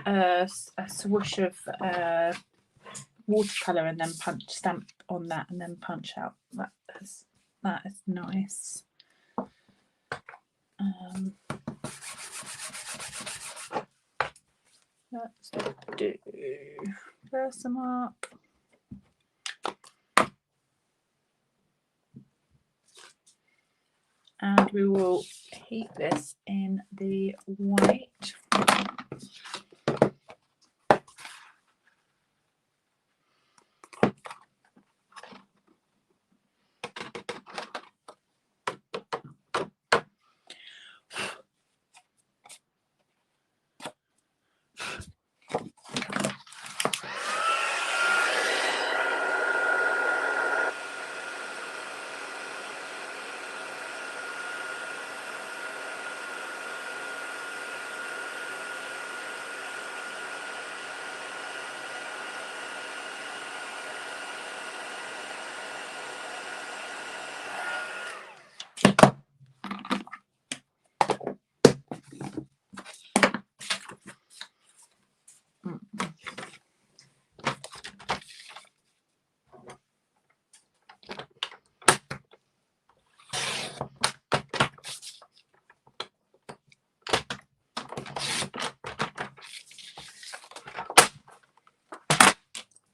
a swoosh of watercolour and then stamp on that and then punch out. That is nice. Let's do Versamark. And we will heat this in the white.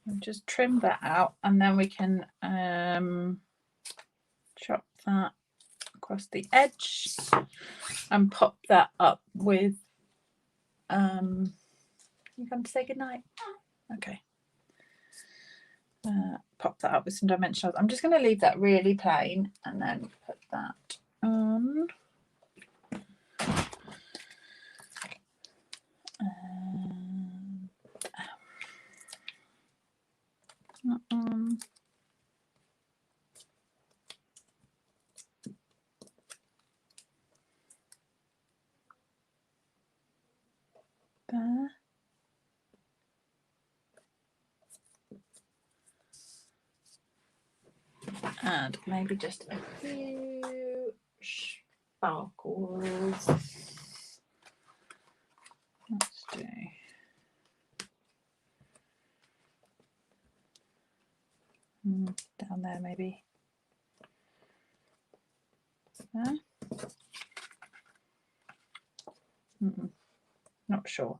I'll just trim that out, and then we can chop that across the edge and pop that up with you come to say goodnight? Okay. Pop that up with some dimensionals. I'm just going to leave that really plain and then put that on. That on. There. And maybe just a few sparkles. Let's do down there maybe. There. Not sure.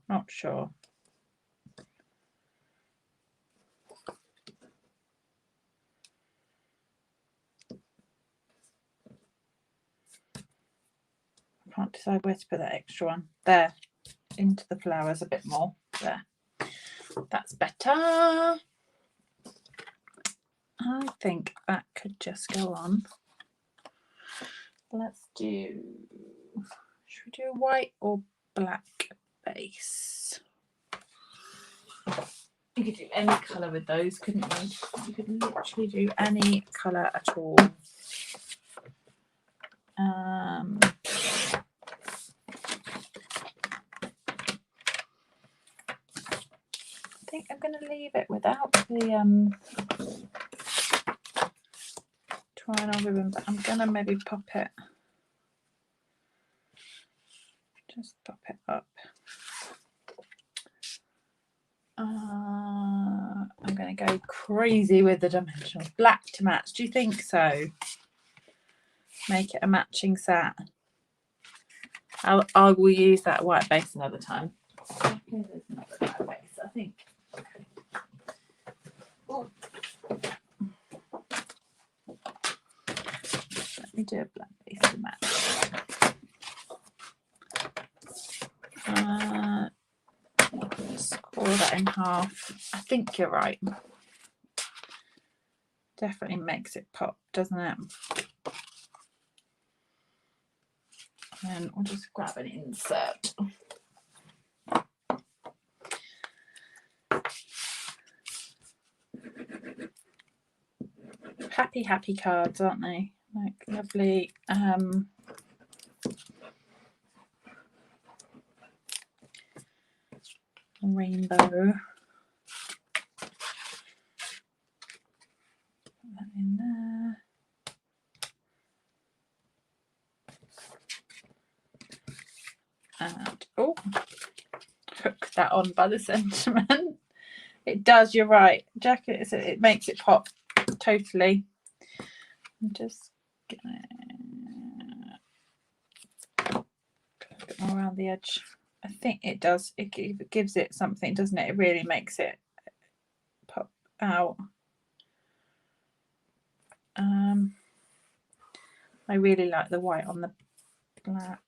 Can't decide where to put that extra one. There, into the flowers a bit more. There, that's better. I think that could just go on. Let's do, should we do white or black base? You could do any colour with those, couldn't you? You could literally do any colour at all. I think I'm going to leave it without the twine or ribbon, but I'm going to maybe pop it. Just pop it up. I'm going to go crazy with the dimensionals. Black to match. Do you think so? Make it a matching set. I will use that white base another time. Okay, there's another white base, I think. Oh. Let me do a black base to match. Score that in half. I think you're right. Definitely makes it pop, doesn't it? And we'll just grab an insert. Happy cards, aren't they? Like lovely rainbow. Put that in there. And oh, hook that on by the sentiment. It does, you're right, jacket. It makes it pop totally. I'm just gonna a bit more around the edge. I think it does. It gives it something, doesn't it? It really makes it pop out. I really like the white on the black.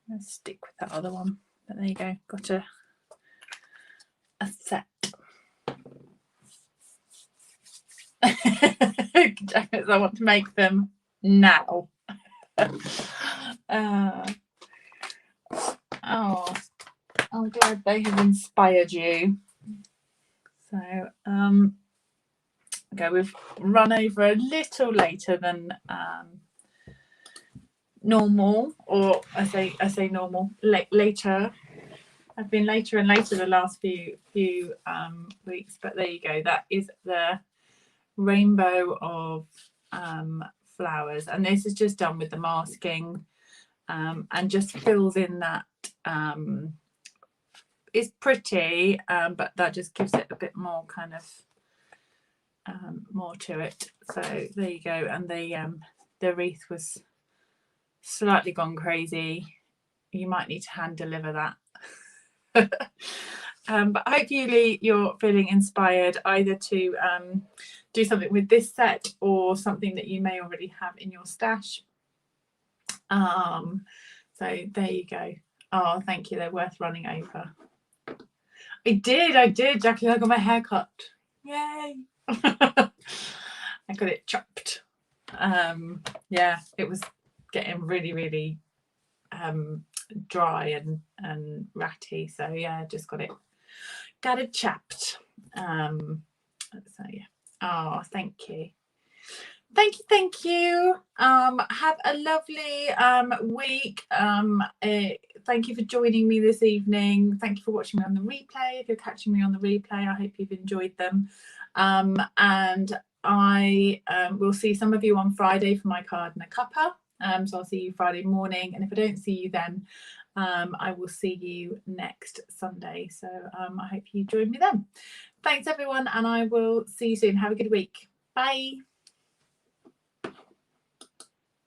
Let's stick with that other one. But there you go. Got a set. Jackets. I want to make them now. Oh, I'm glad they have inspired you. So, okay, we've run over a little later than normal, or I say normal, later. I've been later and later the last few weeks, but there you go. That is the rainbow of flowers, and this is just done with the masking and just fills in that. It's pretty, but that just gives it a bit more kind of more to it. So there you go. And the wreath was slightly gone crazy. You might need to hand deliver that. But hopefully you're feeling inspired either to do something with this set or something that you may already have in your stash. So there you go. Oh, thank you. They're worth running over. I did, Jackie. I got my hair cut. Yay. I got it chopped. Yeah, it was getting really dry and ratty. So yeah, just got it chopped. So yeah. Oh, thank you. Thank you. Have a lovely week. Thank you for joining me this evening. Thank you for watching me on the replay. If you're catching me on the replay, I hope you've enjoyed them. And I will see some of you on Friday for my card and a cuppa. So I'll see you Friday morning. And if I don't see you then, I will see you next Sunday. So I hope you join me then. Thanks everyone, and I will see you soon. Have a good week. Bye.